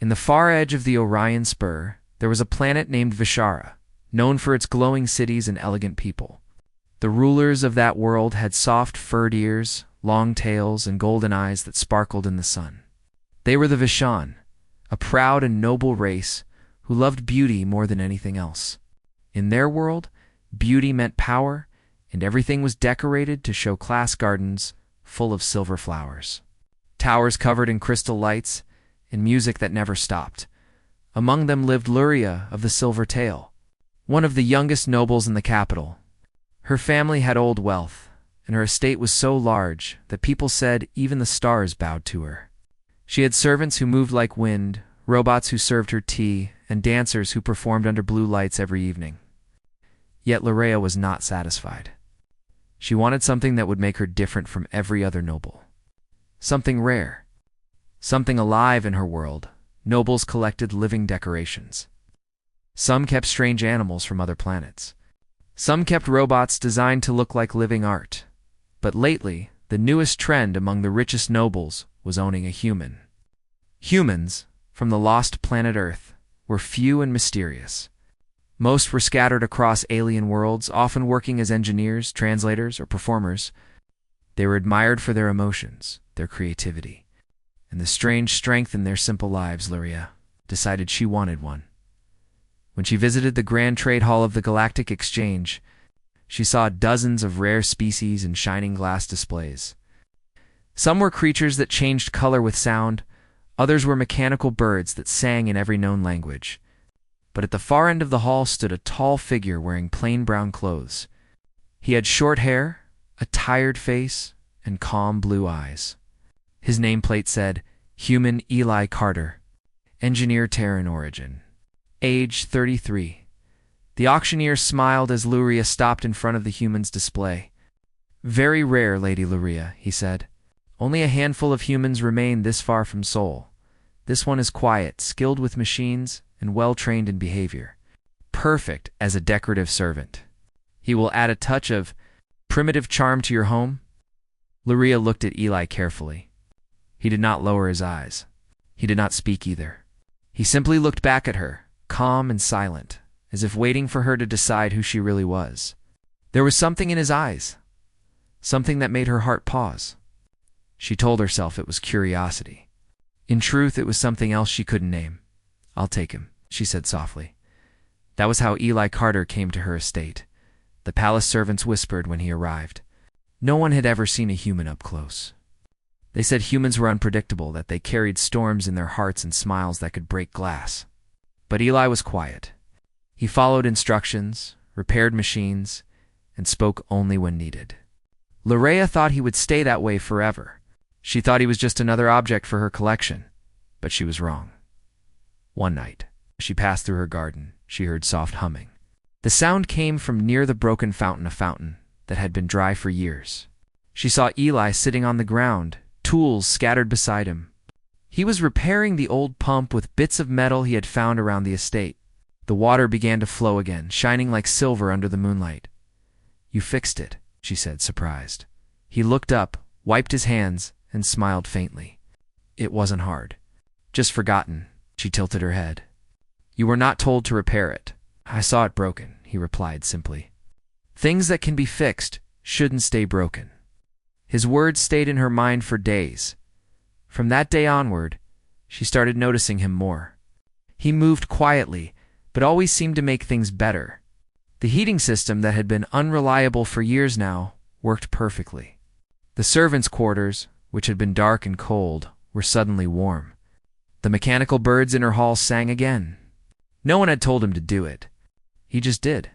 In the far edge of the Orion Spur, there was a planet named Vishara, known for its glowing cities and elegant people. The rulers of that world had soft furred ears, long tails, and golden eyes that sparkled in the sun. They were the Vishan, a proud and noble race who loved beauty more than anything else. In their world, beauty meant power, and everything was decorated to show class gardens full of silver flowers, towers covered in crystal lights, and music that never stopped. Among them lived Luria of the Silver Tail, one of the youngest nobles in the capital. Her family had old wealth, and her estate was so large that people said even the stars bowed to her. She had servants who moved like wind, robots who served her tea, and dancers who performed under blue lights every evening. Yet Luria was not satisfied. She wanted something that would make her different from every other noble. Something rare. Something alive in her world. Nobles collected living decorations. Some kept strange animals from other planets. Some kept robots designed to look like living art. But lately, the newest trend among the richest nobles was owning a human. Humans, from the lost planet Earth, were few and mysterious. Most were scattered across alien worlds, often working as engineers, translators, or performers. They were admired for their emotions, their creativity, and the strange strength in their simple lives. Luria decided she wanted one. When she visited the Grand Trade Hall of the Galactic Exchange, she saw dozens of rare species in shining glass displays. Some were creatures that changed color with sound, others were mechanical birds that sang in every known language. But at the far end of the hall stood a tall figure wearing plain brown clothes. He had short hair, a tired face, and calm blue eyes. His nameplate said, Human Eli Carter, Engineer Terran Origin, age 33. The auctioneer smiled as Luria stopped in front of the human's display. Very rare, Lady Luria, he said. Only a handful of humans remain this far from Sol. This one is quiet, skilled with machines, and well-trained in behavior. Perfect as a decorative servant. He will add a touch of primitive charm to your home. Luria looked at Eli carefully. He did not lower his eyes. He did not speak either. He simply looked back at her, calm and silent, as if waiting for her to decide who she really was. There was something in his eyes, something that made her heart pause. She told herself it was curiosity. In truth, it was something else she couldn't name. I'll take him, she said softly. That was how Eli Carter came to her estate. The palace servants whispered when he arrived. No one had ever seen a human up close. They said humans were unpredictable, that they carried storms in their hearts and smiles that could break glass. But Eli was quiet. He followed instructions, repaired machines, and spoke only when needed. Luria thought he would stay that way forever. She thought he was just another object for her collection, but she was wrong. One night, as she passed through her garden, she heard soft humming. The sound came from near the broken fountain, a fountain that had been dry for years. She saw Eli sitting on the ground, tools scattered beside him. He was repairing the old pump with bits of metal he had found around the estate. The water began to flow again, shining like silver under the moonlight. You fixed it, she said, surprised. He looked up, wiped his hands, and smiled faintly. It wasn't hard. Just forgotten. She tilted her head. You were not told to repair it. I saw it broken, he replied simply. Things that can be fixed shouldn't stay broken. His words stayed in her mind for days. From that day onward, she started noticing him more. He moved quietly, but always seemed to make things better. The heating system that had been unreliable for years now worked perfectly. The servants' quarters, which had been dark and cold, were suddenly warm. The mechanical birds in her hall sang again. No one had told him to do it. He just did.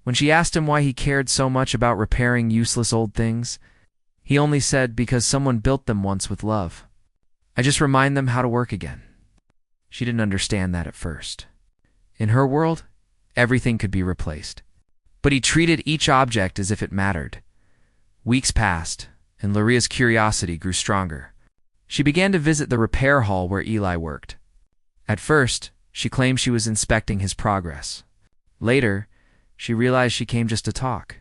When she asked him why he cared so much about repairing useless old things, he only said because someone built them once with love. I just remind them how to work again. She didn't understand that at first. In her world, everything could be replaced. But he treated each object as if it mattered. Weeks passed, and Luria's curiosity grew stronger. She began to visit the repair hall where Eli worked. At first, she claimed she was inspecting his progress. Later, she realized she came just to talk.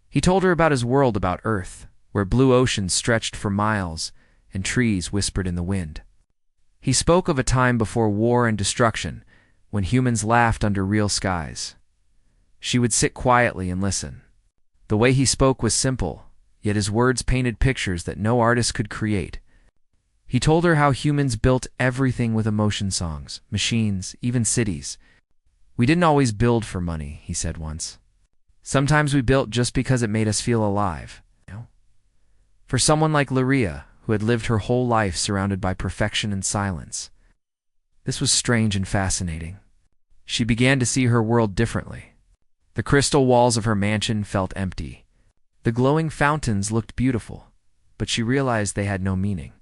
He told her about his world, about Earth, where blue oceans stretched for miles and trees whispered in the wind. He spoke of a time before war and destruction, when humans laughed under real skies. She would sit quietly and listen. The way he spoke was simple, yet his words painted pictures that no artist could create. He told her how humans built everything with emotion songs, machines, even cities. We didn't always build for money, he said once. Sometimes we built just because it made us feel alive. For someone like Luria, who had lived her whole life surrounded by perfection and silence. This was strange and fascinating. She began to see her world differently. The crystal walls of her mansion felt empty. The glowing fountains looked beautiful, but she realized they had no meaning.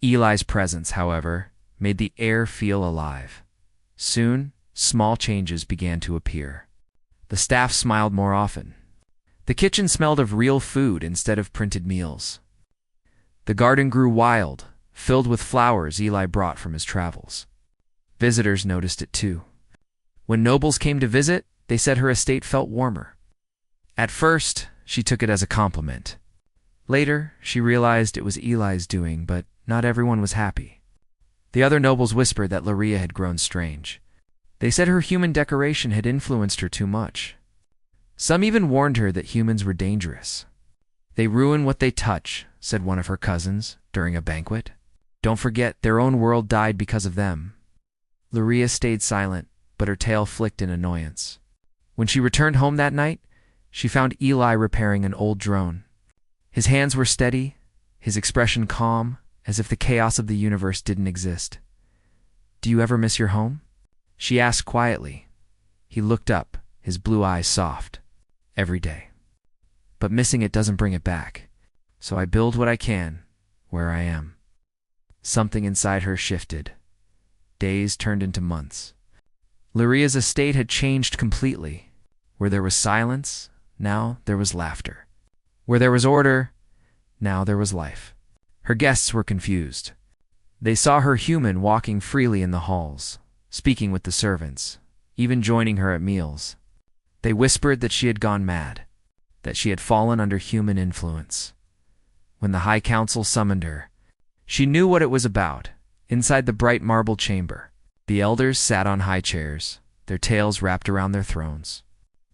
Eli's presence, however, made the air feel alive. Soon, small changes began to appear. The staff smiled more often. The kitchen smelled of real food instead of printed meals. The garden grew wild, filled with flowers Eli brought from his travels. Visitors noticed it too. When nobles came to visit, they said her estate felt warmer. At first, she took it as a compliment. Later, she realized it was Eli's doing, but not everyone was happy. The other nobles whispered that Luria had grown strange. They said her human decoration had influenced her too much. Some even warned her that humans were dangerous. They ruin what they touch, said one of her cousins during a banquet. Don't forget, their own world died because of them. Luria stayed silent, but her tail flicked in annoyance. When she returned home that night, she found Eli repairing an old drone. His hands were steady, his expression calm, as if the chaos of the universe didn't exist. "Do you ever miss your home?" she asked quietly. He looked up, his blue eyes soft. "Every day. But missing it doesn't bring it back. So I build what I can, where I am." Something inside her shifted. Days turned into months. Luria's estate had changed completely. Where there was silence, now there was laughter. Where there was order, now there was life. Her guests were confused. They saw her human walking freely in the halls, speaking with the servants, even joining her at meals. They whispered that she had gone mad, that she had fallen under human influence. When the High Council summoned her, she knew what it was about. Inside the bright marble chamber, the elders sat on high chairs, their tails wrapped around their thrones.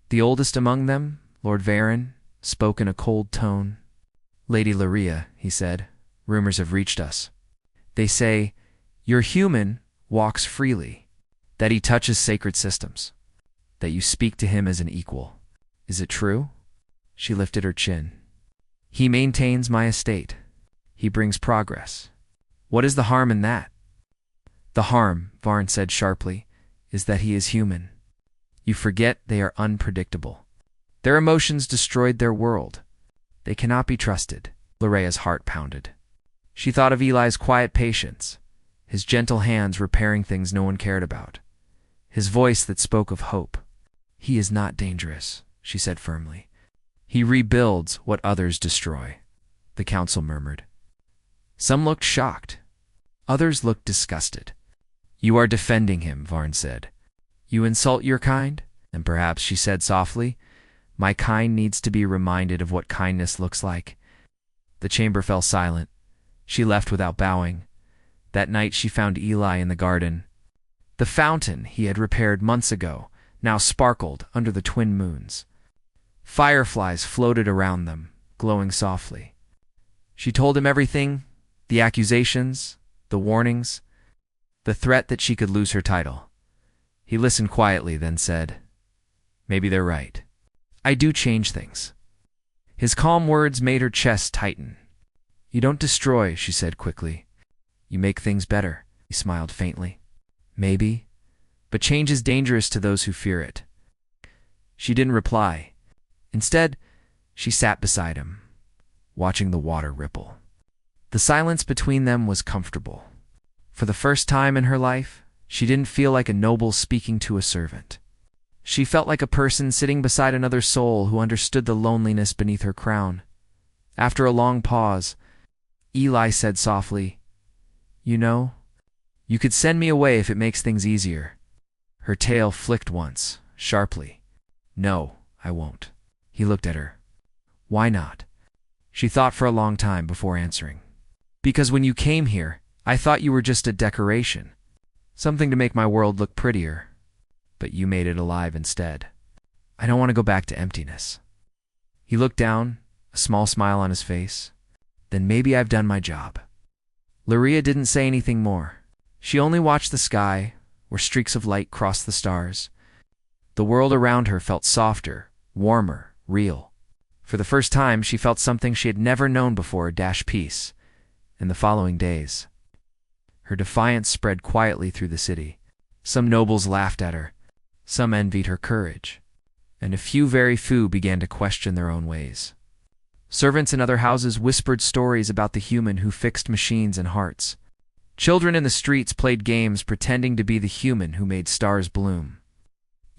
The oldest among them, Lord Varen, spoke in a cold tone. "Lady Luria," he said, "rumors have reached us. They say, your human walks freely, that he touches sacred systems, that you speak to him as an equal. Is it true?" She lifted her chin. "He maintains my estate. He brings progress. What is the harm in that?" "The harm," Varen said sharply, "is that he is human. You forget they are unpredictable. Their emotions destroyed their world. They cannot be trusted." Luria's heart pounded. She thought of Eli's quiet patience, his gentle hands repairing things no one cared about, his voice that spoke of hope. "He is not dangerous," she said firmly. "He rebuilds what others destroy," the council murmured. Some looked shocked. Others looked disgusted. "You are defending him," Varen said. "You insult your kind?" And perhaps she said softly, "My kind needs to be reminded of what kindness looks like." The chamber fell silent. She left without bowing. That night she found Eli in the garden. The fountain he had repaired months ago now sparkled under the twin moons. Fireflies floated around them, glowing softly. She told him everything, the accusations, the warnings, the threat that she could lose her title. He listened quietly, then said, "Maybe they're right. I do change things." His calm words made her chest tighten. "You don't destroy," she said quickly. "You make things better." He smiled faintly. "Maybe, but change is dangerous to those who fear it." She didn't reply. Instead, she sat beside him, watching the water ripple. The silence between them was comfortable. For the first time in her life, she didn't feel like a noble speaking to a servant. She felt like a person sitting beside another soul who understood the loneliness beneath her crown. After a long pause, Eli said softly, "You know, you could send me away if it makes things easier." Her tail flicked once, sharply. "No, I won't." He looked at her. "Why not?" She thought for a long time before answering. "Because when you came here, I thought you were just a decoration, something to make my world look prettier, but you made it alive instead. I don't want to go back to emptiness." He looked down, a small smile on his face. "Then maybe I've done my job." Luria didn't say anything more. She only watched the sky, where streaks of light crossed the stars. The world around her felt softer, warmer, real. For the first time, she felt something she had never known before, peace. In the following days, her defiance spread quietly through the city. Some nobles laughed at her, some envied her courage, and a few, very few, began to question their own ways. Servants in other houses whispered stories about the human who fixed machines and hearts. Children in the streets played games pretending to be the human who made stars bloom.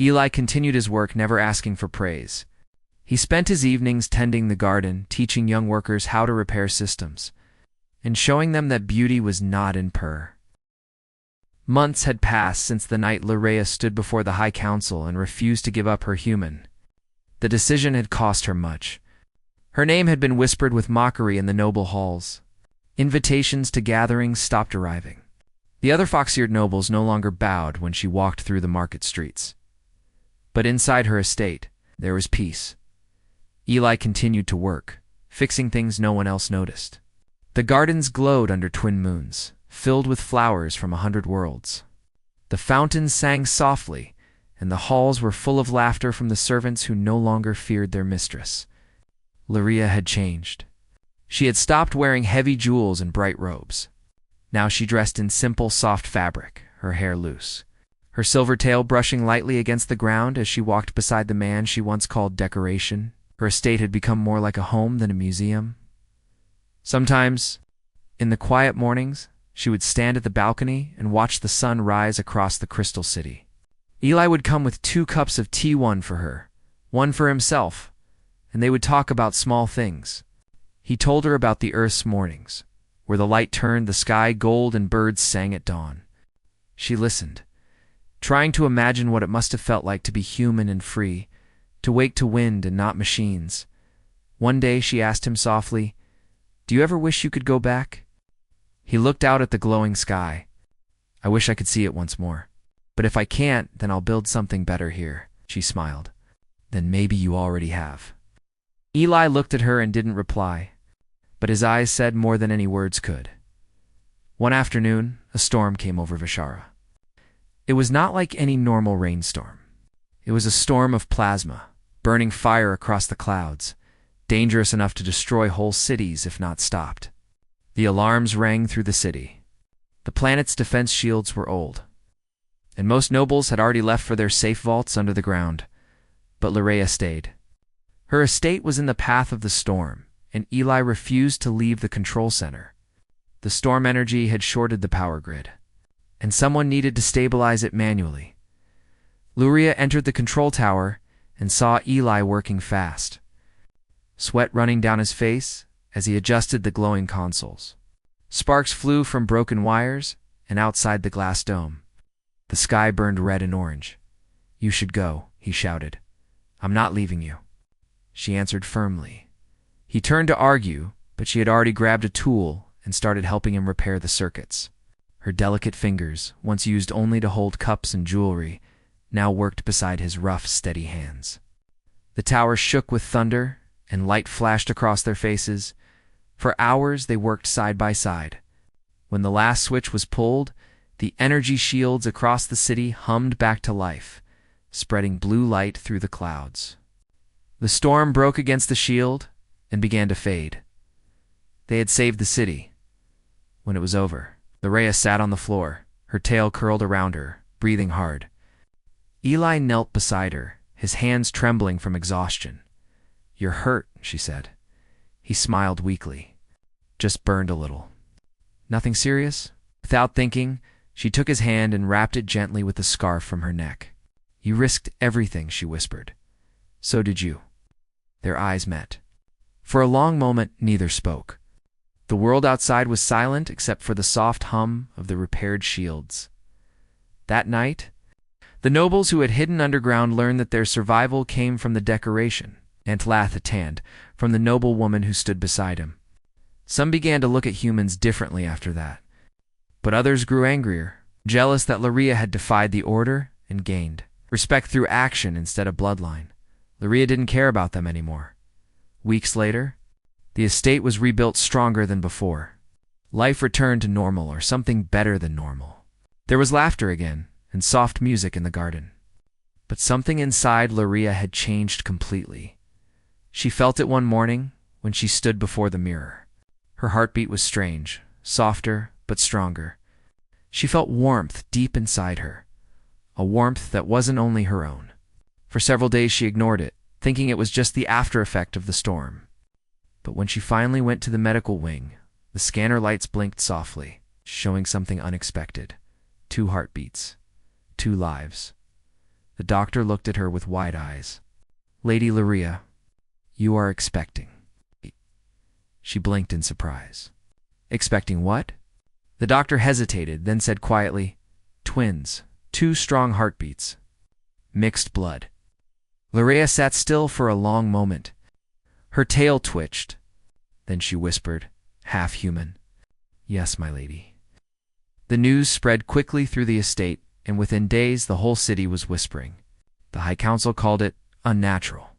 Eli continued his work, never asking for praise. He spent his evenings tending the garden, teaching young workers how to repair systems, and showing them that beauty was not in purr. Months had passed since the night Luria stood before the High Council and refused to give up her human. The decision had cost her much. Her name had been whispered with mockery in the noble halls. Invitations to gatherings stopped arriving. The other fox-eared nobles no longer bowed when she walked through the market streets. But inside her estate, there was peace. Eli continued to work, fixing things no one else noticed. The gardens glowed under twin moons, filled with flowers from 100 worlds. The fountains sang softly, and the halls were full of laughter from the servants who no longer feared their mistress. Luria had changed. She had stopped wearing heavy jewels and bright robes. Now she dressed in simple, soft fabric, her hair loose, her silver tail brushing lightly against the ground as she walked beside the man she once called Decoration. Her estate had become more like a home than a museum. Sometimes, in the quiet mornings, she would stand at the balcony and watch the sun rise across the crystal city. Eli would come with 2 cups of tea, one for her, one for himself, and they would talk about small things. He told her about the Earth's mornings, where the light turned the sky gold and birds sang at dawn. She listened, trying to imagine what it must have felt like to be human and free, to wake to wind and not machines. One day she asked him softly, "Do you ever wish you could go back?" He looked out at the glowing sky. "I wish I could see it once more. But if I can't, then I'll build something better here," she smiled. "Then maybe you already have." Eli looked at her and didn't reply, but his eyes said more than any words could. One afternoon, a storm came over Vishara. It was not like any normal rainstorm. It was a storm of plasma, burning fire across the clouds, dangerous enough to destroy whole cities if not stopped. The alarms rang through the city. The planet's defense shields were old, and most nobles had already left for their safe vaults under the ground. But Luria stayed. Her estate was in the path of the storm, and Eli refused to leave the control center. The storm energy had shorted the power grid, and someone needed to stabilize it manually. Luria entered the control tower and saw Eli working fast, sweat running down his face as he adjusted the glowing consoles. Sparks flew from broken wires and outside the glass dome. The sky burned red and orange. "You should go," he shouted. "I'm not leaving you." She answered firmly. He turned to argue, but she had already grabbed a tool and started helping him repair the circuits. Her delicate fingers, once used only to hold cups and jewelry, now worked beside his rough, steady hands. The tower shook with thunder, and light flashed across their faces. For hours they worked side by side. When the last switch was pulled, the energy shields across the city hummed back to life, spreading blue light through the clouds. The storm broke against the shield and began to fade. They had saved the city. When it was over, Luria sat on the floor, her tail curled around her, breathing hard. Eli knelt beside her, his hands trembling from exhaustion. "You're hurt," she said. He smiled weakly. "Just burned a little." "Nothing serious?" Without thinking, she took his hand and wrapped it gently with the scarf from her neck. "You risked everything," she whispered. "So did you." Their eyes met. For a long moment, neither spoke. The world outside was silent except for the soft hum of the repaired shields. That night, the nobles who had hidden underground learned that their survival came from the decoration, Antlathitand, from the noble woman who stood beside him. Some began to look at humans differently after that. But others grew angrier, jealous that Luria had defied the order and gained respect through action instead of bloodline. Luria didn't care about them anymore. Weeks later, the estate was rebuilt stronger than before. Life returned to normal, or something better than normal. There was laughter again and soft music in the garden. But something inside Luria had changed completely. She felt it one morning when she stood before the mirror. Her heartbeat was strange, softer but stronger. She felt warmth deep inside her, a warmth that wasn't only her own. For several days she ignored it, thinking it was just the after effect of the storm. But when she finally went to the medical wing, the scanner lights blinked softly, showing something unexpected. 2 heartbeats. 2 lives. The doctor looked at her with wide eyes. "Lady Luria, you are expecting." She blinked in surprise. "Expecting what?" The doctor hesitated, then said quietly, "Twins. 2 strong heartbeats. Mixed blood." Luria sat still for a long moment. Her tail twitched. Then she whispered, half human, "Yes, my lady." The news spread quickly through the estate, and within days the whole city was whispering. The High Council called it unnatural.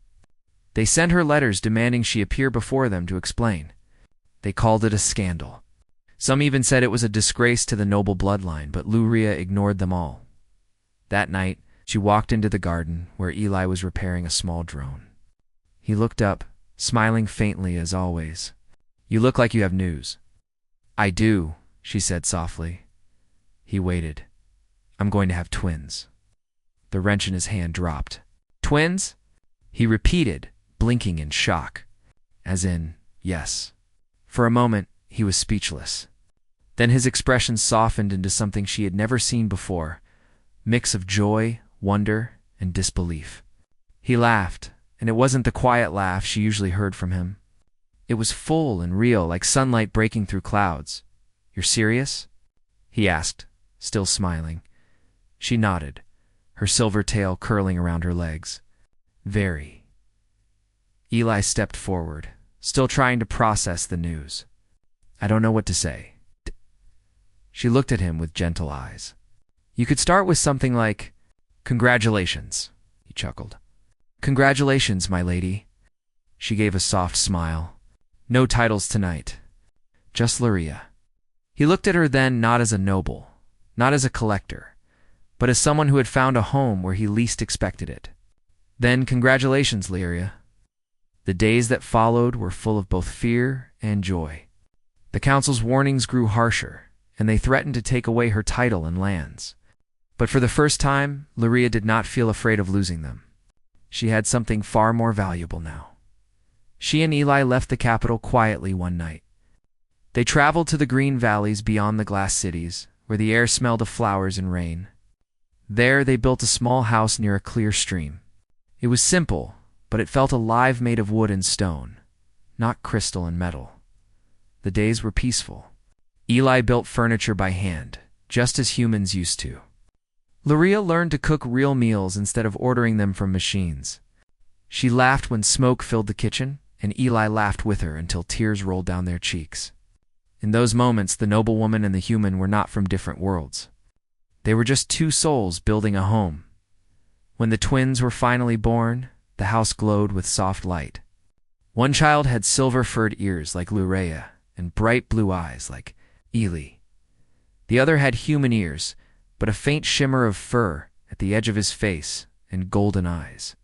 They sent her letters demanding she appear before them to explain. They called it a scandal. Some even said it was a disgrace to the noble bloodline, but Luria ignored them all. That night, she walked into the garden where Eli was repairing a small drone. He looked up, smiling faintly as always. "You look like you have news." "I do," she said softly. He waited. "I'm going to have twins." The wrench in his hand dropped. "Twins?" He repeated, blinking in shock. As in, yes. For a moment, he was speechless. Then his expression softened into something she had never seen before, mix of joy, wonder, and disbelief. He laughed, and it wasn't the quiet laugh she usually heard from him. It was full and real, like sunlight breaking through clouds. "You're serious?" he asked, still smiling. She nodded, her silver tail curling around her legs. "Very." Eli stepped forward, still trying to process the news. "I don't know what to say." She looked at him with gentle eyes. "You could start with something like, 'Congratulations,'" he chuckled. "Congratulations, my lady." She gave a soft smile. "No titles tonight. Just Luria." He looked at her then, not as a noble, not as a collector, but as someone who had found a home where he least expected it. "Then congratulations, Luria." The days that followed were full of both fear and joy. The council's warnings grew harsher, and they threatened to take away her title and lands. But for the first time, Luria did not feel afraid of losing them. She had something far more valuable now. She and Eli left the capital quietly one night. They traveled to the green valleys beyond the glass cities, where the air smelled of flowers and rain. There they built a small house near a clear stream. It was simple, but it felt alive, made of wood and stone, not crystal and metal. The days were peaceful. Eli built furniture by hand, just as humans used to. Luria learned to cook real meals instead of ordering them from machines. She laughed when smoke filled the kitchen, and Eli laughed with her until tears rolled down their cheeks. In those moments, the noblewoman and the human were not from different worlds. They were just 2 souls building a home. When the twins were finally born, the house glowed with soft light. One child had silver-furred ears like Luria and bright blue eyes like Eli. The other had human ears, but a faint shimmer of fur at the edge of his face and golden eyes.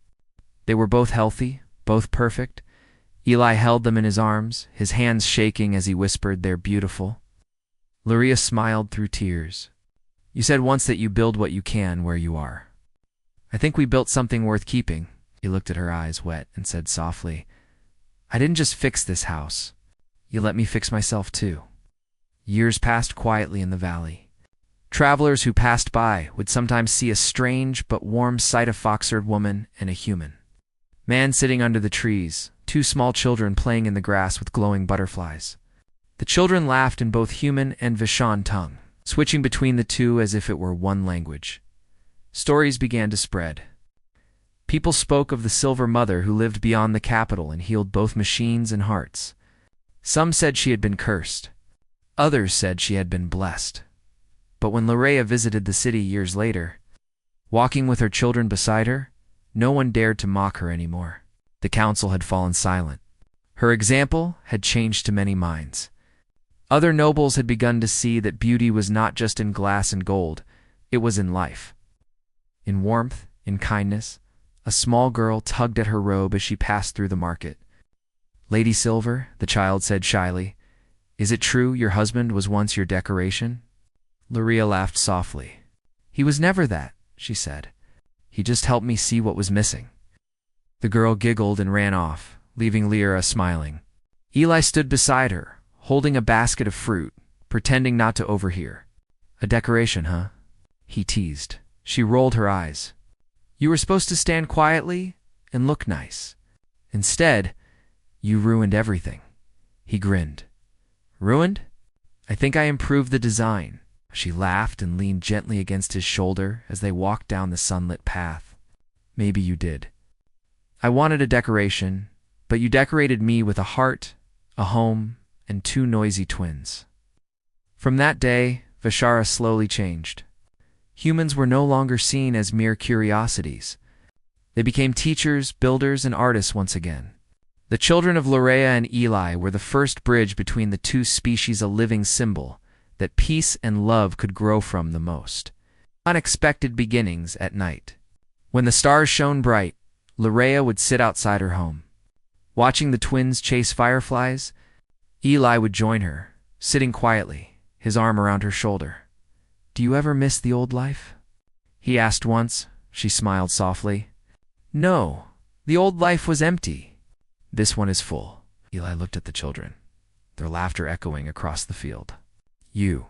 They were both healthy, both perfect. Eli held them in his arms, his hands shaking as he whispered, "They're beautiful." Luria smiled through tears. "You said once that you build what you can where you are. I think we built something worth keeping." He looked at her eyes wet and said softly, "I didn't just fix this house. You let me fix myself too." Years passed quietly in the valley. Travelers who passed by would sometimes see a strange but warm sight: a fox-haired woman and a human. Man sitting under the trees, 2 small children playing in the grass with glowing butterflies. The children laughed in both human and Vishan tongue, switching between the two as if it were one language. Stories began to spread. People spoke of the Silver Mother who lived beyond the capital and healed both machines and hearts. Some said she had been cursed. Others said she had been blessed. But when Larea visited the city years later, walking with her children beside her, no one dared to mock her anymore. The council had fallen silent. Her example had changed to many minds. Other nobles had begun to see that beauty was not just in glass and gold, it was in life. In warmth, in kindness, a small girl tugged at her robe as she passed through the market. "Lady Silver," the child said shyly, "is it true your husband was once your decoration?" Larea laughed softly. "He was never that," she said. "He just helped me see what was missing." The girl giggled and ran off, leaving Lyra smiling. Eli stood beside her, holding a basket of fruit, pretending not to overhear. "A decoration, huh?" he teased. She rolled her eyes. "You were supposed to stand quietly and look nice. Instead, you ruined everything." He grinned. "Ruined? I think I improved the design." She laughed and leaned gently against his shoulder as they walked down the sunlit path. "Maybe you did. I wanted a decoration, but you decorated me with a heart, a home, and 2 noisy twins." From that day, Vishara slowly changed. Humans were no longer seen as mere curiosities. They became teachers, builders, and artists once again. The children of Larea and Eli were the first bridge between the two species, a living symbol that peace and love could grow from the most. Unexpected beginnings at night. When the stars shone bright, Larea would sit outside her home. Watching the twins chase fireflies, Eli would join her, sitting quietly, his arm around her shoulder. "Do you ever miss the old life?" he asked once. She smiled softly. "No, the old life was empty. This one is full." Eli looked at the children, their laughter echoing across the field. "You,"